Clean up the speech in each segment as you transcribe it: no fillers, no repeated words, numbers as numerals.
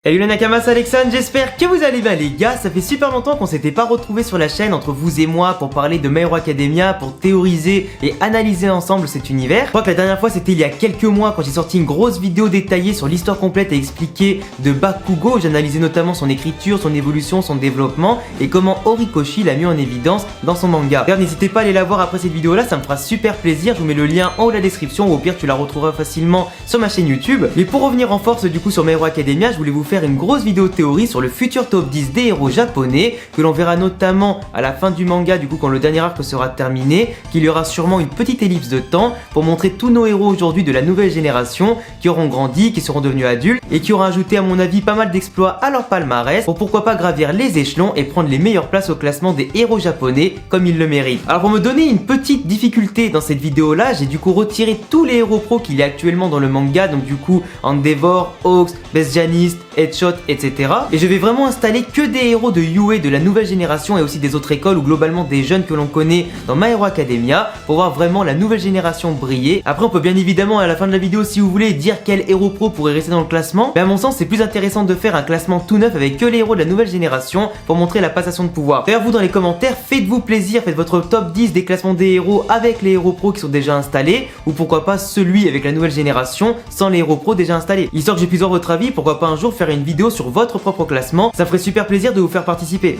Salut les Nakamas, Alexandre, j'espère que vous allez bien les gars. Ça fait super longtemps qu'on s'était pas retrouvés sur la chaîne entre vous et moi pour parler de My Hero Academia, pour théoriser et analyser ensemble cet univers. Je crois que la dernière fois c'était il y a quelques mois quand j'ai sorti une grosse vidéo détaillée sur l'histoire complète et expliquée de Bakugo. J'analysais notamment son écriture, son évolution, son développement et comment Horikoshi l'a mis en évidence dans son manga. D'ailleurs n'hésitez pas à aller la voir après cette vidéo là, ça me fera super plaisir. Je vous mets le lien en haut de la description ou au pire tu la retrouveras facilement sur ma chaîne YouTube. Mais pour revenir en force du coup sur My Hero Academia, je voulais vous faire une grosse vidéo théorie sur le futur top 10 des héros japonais que l'on verra notamment à la fin du manga, du coup quand le dernier arc sera terminé, qu'il y aura sûrement une petite ellipse de temps pour montrer tous nos héros aujourd'hui de la nouvelle génération qui auront grandi, qui seront devenus adultes et qui auront ajouté à mon avis pas mal d'exploits à leur palmarès pour pourquoi pas gravir les échelons et prendre les meilleures places au classement des héros japonais comme ils le méritent. Alors pour me donner une petite difficulté dans cette vidéo là, j'ai du coup retiré tous les héros pro qu'il y a actuellement dans le manga, donc du coup Endeavor, Hawks, Best Janist, Headshot, etc. Et je vais vraiment installer que des héros de UA de la nouvelle génération et aussi des autres écoles ou globalement des jeunes que l'on connaît dans My Hero Academia pour voir vraiment la nouvelle génération briller. Après on peut bien évidemment à la fin de la vidéo si vous voulez dire quel héros pro pourrait rester dans le classement, mais à mon sens c'est plus intéressant de faire un classement tout neuf avec que les héros de la nouvelle génération pour montrer la passation de pouvoir. D'ailleurs vous dans les commentaires faites-vous plaisir, faites votre top 10 des classements des héros avec les héros pro qui sont déjà installés ou pourquoi pas celui avec la nouvelle génération sans les héros pro déjà installés. Histoire que je puisse voir votre avis, pourquoi pas un jour faire une vidéo sur votre propre classement, ça ferait super plaisir de vous faire participer.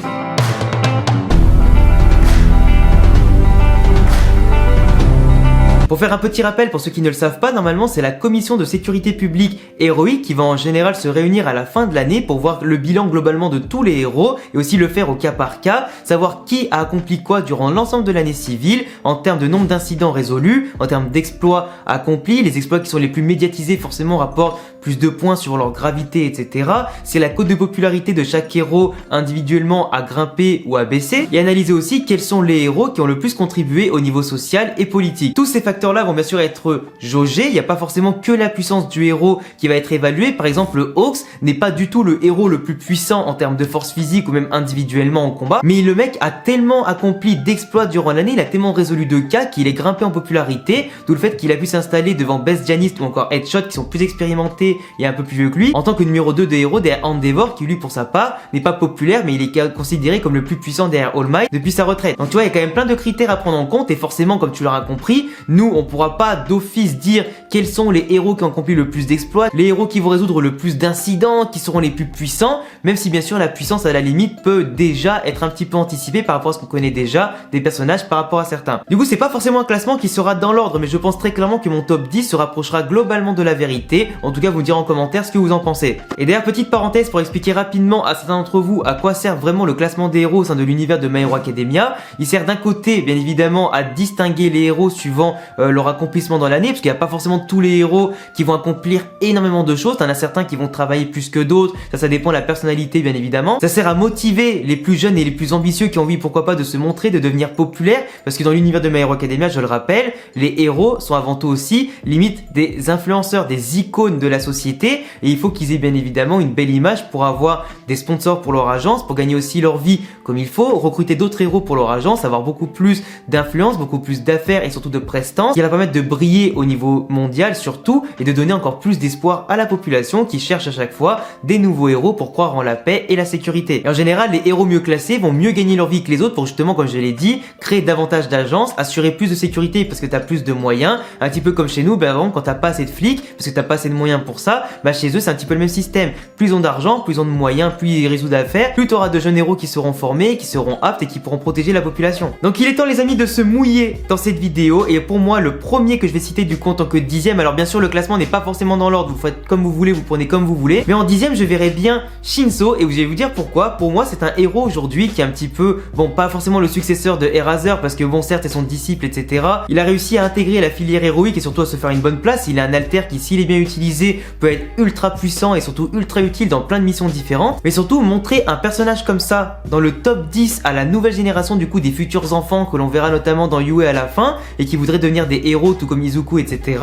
Pour faire un petit rappel pour ceux qui ne le savent pas, normalement c'est la commission de sécurité publique héroïque qui va en général se réunir à la fin de l'année pour voir le bilan globalement de tous les héros et aussi le faire au cas par cas, savoir qui a accompli quoi durant l'ensemble de l'année civile en termes de nombre d'incidents résolus, en termes d'exploits accomplis. Les exploits qui sont les plus médiatisés forcément rapportent plus de points sur leur gravité, etc. C'est la cote de popularité de chaque héros individuellement à grimper ou à baisser et analyser aussi quels sont les héros qui ont le plus contribué au niveau social et politique. Tous ces facteurs-là vont bien sûr être jaugés, il n'y a pas forcément que la puissance du héros qui va être évaluée. Par exemple, le Hawks n'est pas du tout le héros le plus puissant en termes de force physique ou même individuellement en combat, mais le mec a tellement accompli d'exploits durant l'année, il a tellement résolu de cas qu'il est grimpé en popularité, d'où le fait qu'il a pu s'installer devant Best Janist ou encore Headshot qui sont plus expérimentés et un peu plus vieux que lui, en tant que numéro 2 de héros derrière Endeavor qui lui pour sa part n'est pas populaire mais il est considéré comme le plus puissant derrière All Might depuis sa retraite. Donc tu vois il y a quand même plein de critères à prendre en compte et forcément comme tu l'auras compris, nous on pourra pas d'office dire quels sont les héros qui ont accompli le plus d'exploits, les héros qui vont résoudre le plus d'incidents, qui seront les plus puissants, même si bien sûr la puissance à la limite peut déjà être un petit peu anticipée par rapport à ce qu'on connaît déjà des personnages par rapport à certains. Du coup c'est pas forcément un classement qui sera dans l'ordre mais je pense très clairement que mon top 10 se rapprochera globalement de la vérité. En tout cas vous me direz en commentaire ce que vous en pensez. Et d'ailleurs petite parenthèse pour expliquer rapidement à certains d'entre vous à quoi sert vraiment le classement des héros au sein de l'univers de My Hero Academia. Il sert d'un côté bien évidemment à distinguer les héros suivant leur accomplissement dans l'année, parce qu'il n'y a pas forcément tous les héros qui vont accomplir énormément de choses, t'en as certains qui vont travailler plus que d'autres, ça dépend de la personnalité bien évidemment. Ça sert à motiver les plus jeunes et les plus ambitieux qui ont envie pourquoi pas de se montrer, de devenir populaires, parce que dans l'univers de My Hero Academia, je le rappelle, les héros sont avant tout aussi limite des influenceurs, des icônes de la société et il faut qu'ils aient bien évidemment une belle image pour avoir des sponsors pour leur agence, pour gagner aussi leur vie comme il faut, recruter d'autres héros pour leur agence, avoir beaucoup plus d'influence, beaucoup plus d'affaires et surtout de prestance qui va permettre de briller au niveau mondial surtout et de donner encore plus d'espoir à la population qui cherche à chaque fois des nouveaux héros pour croire en la paix et la sécurité. Et en général, les héros mieux classés vont mieux gagner leur vie que les autres pour justement, comme je l'ai dit, créer davantage d'agences, assurer plus de sécurité parce que tu as plus de moyens, un petit peu comme chez nous, ben avant quand t'as pas assez de flics parce que t'as pas assez de moyens pour ça, bah chez eux c'est un petit peu le même système. Plus ils ont d'argent, plus ils ont de moyens, plus ils résoudent d'affaires, plus tu auras de jeunes héros qui seront formés, qui seront aptes et qui pourront protéger la population. Donc il est temps les amis de se mouiller dans cette vidéo et pour moi le premier que je vais citer du coup en tant que 10e, alors bien sûr le classement n'est pas forcément dans l'ordre, vous faites comme vous voulez, vous prenez comme vous voulez, mais en 10e je verrai bien Shinso et je vais vous dire pourquoi. Pour moi c'est un héros aujourd'hui qui est un petit peu, bon pas forcément le successeur de Eraser parce que bon certes c'est son disciple etc, il a réussi à intégrer la filière héroïque et surtout à se faire une bonne place, il a un alter qui s'il est bien utilisé peut être ultra puissant et surtout ultra utile dans plein de missions différentes, mais surtout montrer un personnage comme ça dans le top 10 à la nouvelle génération du coup des futurs enfants que l'on verra notamment dans UA à la fin et qui voudraient devenir des héros tout comme Izuku etc,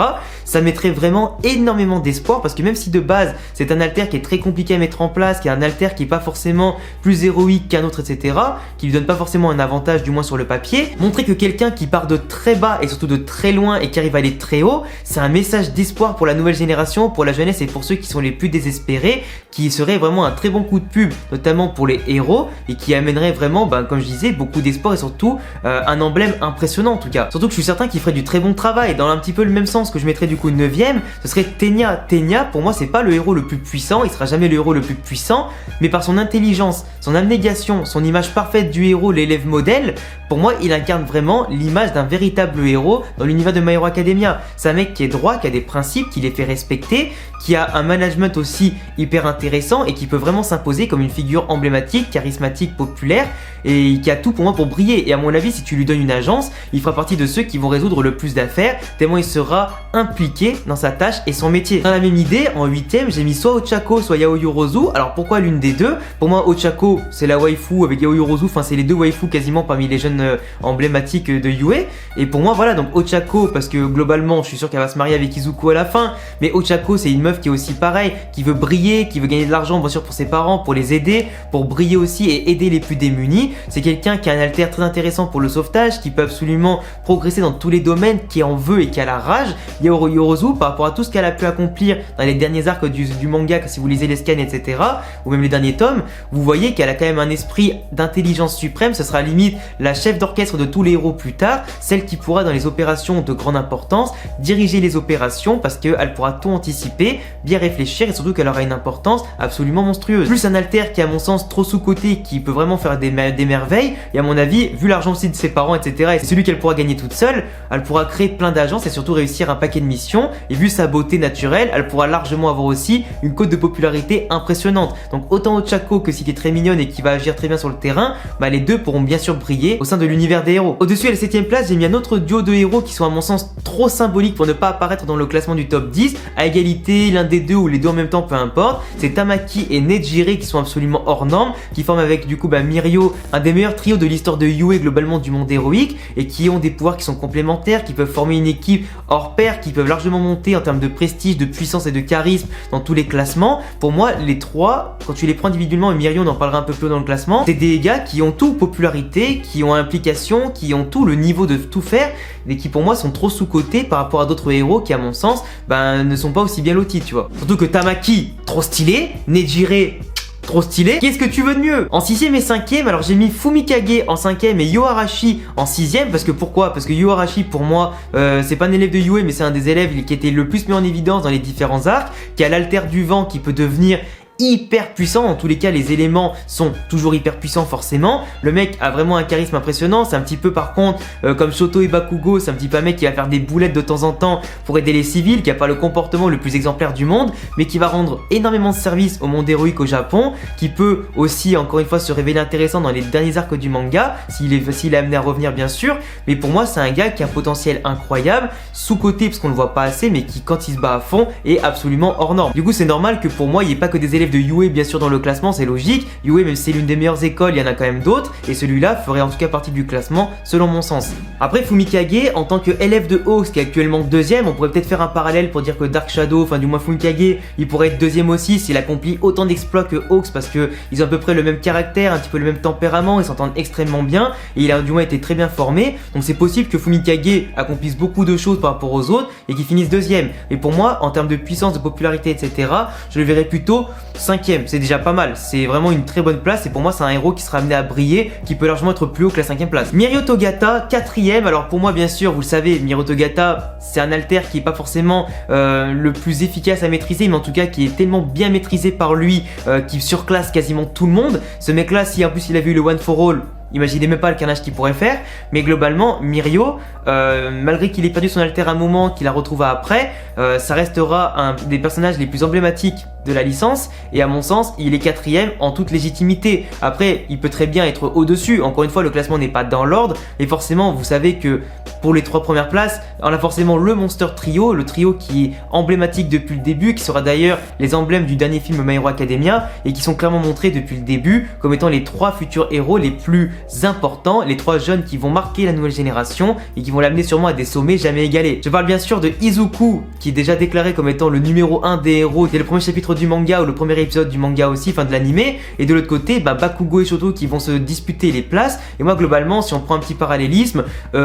ça mettrait vraiment énormément d'espoir parce que même si de base c'est un alter qui est très compliqué à mettre en place, qui est un alter qui est pas forcément plus héroïque qu'un autre etc, qui lui donne pas forcément un avantage du moins sur le papier, montrer que quelqu'un qui part de très bas et surtout de très loin et qui arrive à aller très haut, c'est un message d'espoir pour la nouvelle génération, pour la jeunesse et pour ceux qui sont les plus désespérés, qui serait vraiment un très bon coup de pub, notamment pour les héros, et qui amènerait vraiment, comme je disais, beaucoup d'espoir et surtout un emblème impressionnant en tout cas. Surtout que je suis certain qu'il ferait du très bon travail. Dans un petit peu le même sens que je mettrais du coup 9ème, ce serait Ténia. Ténia, pour moi, c'est pas le héros le plus puissant, il sera jamais le héros le plus puissant, mais par son intelligence, son abnégation, son image parfaite du héros, l'élève modèle, pour moi, il incarne vraiment l'image d'un véritable héros dans l'univers de My Hero Academia. C'est un mec qui est droit, qui a des principes, qui les fait respecter, qui a un management aussi hyper intéressant et qui peut vraiment s'imposer comme une figure emblématique, charismatique, populaire et qui a tout pour moi pour briller. Et à mon avis, si tu lui donnes une agence, il fera partie de ceux qui vont résoudre le plus d'affaires, tellement il sera impliqué dans sa tâche et son métier. Dans la même idée, en 8ème, j'ai mis soit Ochako, soit Yaoyorozu. Alors pourquoi l'une des deux? Pour moi, Ochako, c'est la waifu avec Yaoyorozu, enfin c'est les deux waifus quasiment parmi les jeunes emblématiques de Yue. Et pour moi, voilà, donc Ochako, parce que globalement, je suis sûr qu'elle va se marier avec Izuku à la fin, mais Ochako, c'est une meuf qui est aussi pareil, qui veut briller, qui veut gagner de l'argent, bien sûr pour ses parents, pour les aider, pour briller aussi et aider les plus démunis. C'est quelqu'un qui a un alter très intéressant pour le sauvetage, qui peut absolument progresser dans tous les domaines, qui en veut et qui a la rage. Yaoyorozu, par rapport à tout ce qu'elle a pu accomplir dans les derniers arcs du manga, si vous lisez les scans, etc., ou même les derniers tomes, vous voyez qu'elle a quand même un esprit d'intelligence suprême. Ce sera limite la chef d'orchestre de tous les héros plus tard, celle qui pourra dans les opérations de grande importance diriger les opérations parce qu'elle pourra tout anticiper, bien réfléchir et surtout qu'elle aura une importance absolument monstrueuse. Plus un alter qui est à mon sens trop sous-coté, qui peut vraiment faire des merveilles et à mon avis, vu l'argent aussi de ses parents, etc., et c'est celui qu'elle pourra gagner toute seule, elle pourra créer plein d'agences et surtout réussir un paquet de missions et vu sa beauté naturelle, elle pourra largement avoir aussi une cote de popularité impressionnante. Donc autant Ochako que si qui est très mignonne et qui va agir très bien sur le terrain, les deux pourront bien sûr briller au sein de l'univers des héros. Au-dessus à la 7ème place, j'ai mis un autre duo de héros qui sont à mon sens trop symboliques pour ne pas apparaître dans le classement du top 10, à égalité l'un des deux ou les deux en même temps, peu importe. C'est Tamaki et Nejire qui sont absolument hors normes, qui forment avec du coup Mirio, un des meilleurs trios de l'histoire de Yue globalement du monde héroïque et qui ont des pouvoirs qui sont complémentaires, qui peuvent former une équipe hors pair, qui peuvent largement monter en termes de prestige, de puissance et de charisme dans tous les classements. Pour moi, les trois, quand tu les prends individuellement, et Mirio on en parlera un peu plus dans le classement, c'est des gars qui ont tout popularité, qui ont implication, qui ont tout le niveau de tout faire et qui pour moi sont trop sous-cotés par rapport à d'autres héros qui à mon sens ne sont pas aussi bien lotis, tu vois. Surtout que Tamaki, trop stylé, Nejire, trop stylé. Qu'est-ce que tu veux de mieux? En 6ème et 5ème, alors j'ai mis Fumikage en 5ème et Yoarashi en 6ème parce que pourquoi? Parce que Yoarashi pour moi c'est pas un élève de Yue mais c'est un des élèves qui était le plus mis en évidence dans les différents arcs, qui a l'alter du vent qui peut devenir hyper puissant. En tous les cas, les éléments sont toujours hyper puissants forcément. Le mec a vraiment un charisme impressionnant. C'est un petit peu par contre comme Shoto et Bakugo, c'est un petit peu un mec qui va faire des boulettes de temps en temps pour aider les civils, qui a pas le comportement le plus exemplaire du monde, mais qui va rendre énormément de service au monde héroïque au Japon, qui peut aussi encore une fois se révéler intéressant dans les derniers arcs du manga, s'il est amené à revenir bien sûr. Mais pour moi, c'est un gars qui a un potentiel incroyable, sous-coté parce qu'on le voit pas assez, mais qui quand il se bat à fond est absolument hors norme. Du coup, c'est normal que pour moi, il n'y ait pas que des élèves de Yue bien sûr dans le classement, c'est logique. Yue, même si c'est l'une des meilleures écoles, il y en a quand même d'autres et celui-là ferait en tout cas partie du classement selon mon sens. Après Fumikage en tant qu'élève de Hawks qui est actuellement 2ème, on pourrait peut-être faire un parallèle pour dire que Dark Shadow, enfin du moins Fumikage, il pourrait être 2ème aussi s'il accomplit autant d'exploits que Hawks parce que ils ont à peu près le même caractère, un petit peu le même tempérament, ils s'entendent extrêmement bien et il a du moins été très bien formé. Donc c'est possible que Fumikage accomplisse beaucoup de choses par rapport aux autres et qu'il finisse 2ème. Et pour moi, en termes de puissance, de popularité, etc., je le verrais plutôt 5ème, c'est déjà pas mal, c'est vraiment une très bonne place et pour moi c'est un héros qui sera amené à briller, qui peut largement être plus haut que la 5ème place. Mirio Togata, 4ème, alors pour moi bien sûr, vous le savez, Mirio Togata c'est un alter qui est pas forcément le plus efficace à maîtriser, mais en tout cas qui est tellement bien maîtrisé par lui, qui surclasse quasiment tout le monde. Ce mec là, si en plus il avait eu le One for All, imaginez même pas le carnage qu'il pourrait faire, mais globalement, Mirio, malgré qu'il ait perdu son alter un moment, qu'il la retrouva après, ça restera un des personnages les plus emblématiques de la licence, et à mon sens, il est 4ème en toute légitimité. Après, il peut très bien être au-dessus, encore une fois, le classement n'est pas dans l'ordre, et forcément, vous savez que pour les 3 premières places, on a forcément le Monster Trio, le trio qui est emblématique depuis le début, qui sera d'ailleurs les emblèmes du dernier film My Hero Academia, et qui sont clairement montrés depuis le début comme étant les 3 futurs héros les plus importants, les 3 jeunes qui vont marquer la nouvelle génération et qui vont l'amener sûrement à des sommets jamais égalés. Je parle bien sûr de Izuku, qui est déjà déclaré comme étant le numéro 1 des héros dès le premier chapitre du manga ou le premier épisode du manga aussi, enfin de l'animé, et de l'autre côté, Bakugo et Shoto qui vont se disputer les places. Et moi globalement, si on prend un petit parallélisme,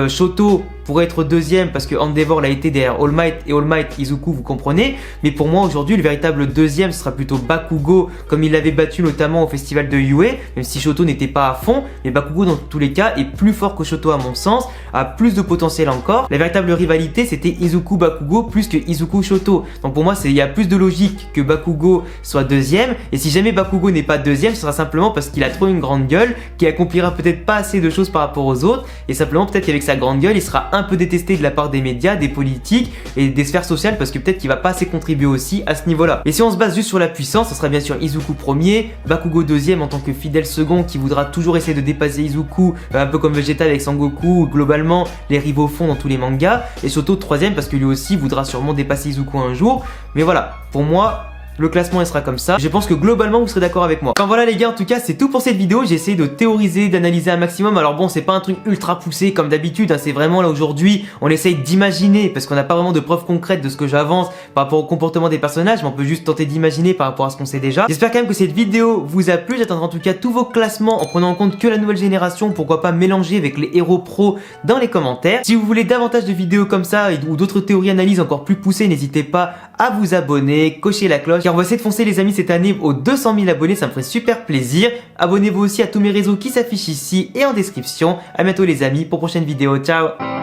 Shoto pourrait être deuxième parce que Endeavor l'a été derrière All Might, et All Might Izuku, vous comprenez. Mais pour moi aujourd'hui, le véritable deuxième ce sera plutôt Bakugo, comme il l'avait battu notamment au festival de Yue, même si Shoto n'était pas à fond. Mais Bakugo dans tous les cas est plus fort que Shoto à mon sens, a plus de potentiel encore. La véritable rivalité c'était Izuku Bakugo plus que Izuku Shoto. Donc pour moi il y a plus de logique que Bakugo soit deuxième. Et si jamais Bakugo n'est pas deuxième, ce sera simplement parce qu'il a trop une grande gueule, qu'il accomplira peut-être pas assez de choses par rapport aux autres, et simplement peut-être qu'avec sa grande gueule il sera un peu détesté de la part des médias, des politiques et des sphères sociales, parce que peut-être qu'il va pas assez contribuer aussi à ce niveau-là. Et si on se base juste sur la puissance, ce sera bien sûr Izuku premier, Bakugo deuxième en tant que fidèle second qui voudra toujours essayer de dépasser Izuku, un peu comme Vegeta avec Sangoku, ou globalement les rivaux font dans tous les mangas, et Shoto troisième parce que lui aussi voudra sûrement dépasser Izuku un jour. Mais voilà, pour moi le classement il sera comme ça. Je pense que globalement vous serez d'accord avec moi. Enfin voilà les gars, en tout cas c'est tout pour cette vidéo. J'ai essayé de théoriser, d'analyser un maximum. Alors bon, c'est pas un truc ultra poussé comme d'habitude, hein. C'est vraiment là aujourd'hui on essaye d'imaginer, parce qu'on n'a pas vraiment de preuves concrètes de ce que j'avance par rapport au comportement des personnages, mais on peut juste tenter d'imaginer par rapport à ce qu'on sait déjà. J'espère quand même que cette vidéo vous a plu. J'attendrai en tout cas tous vos classements en prenant en compte que la nouvelle génération, pourquoi pas mélanger avec les héros pro dans les commentaires. Si vous voulez davantage de vidéos comme ça ou d'autres théories analyses encore plus poussées, n'hésitez pas à vous abonner, cocher la cloche, car on va essayer de foncer les amis cette année aux 200 000 abonnés, ça me ferait super plaisir. Abonnez-vous aussi à tous mes réseaux qui s'affichent ici et en description. À bientôt les amis pour prochaine vidéo, ciao.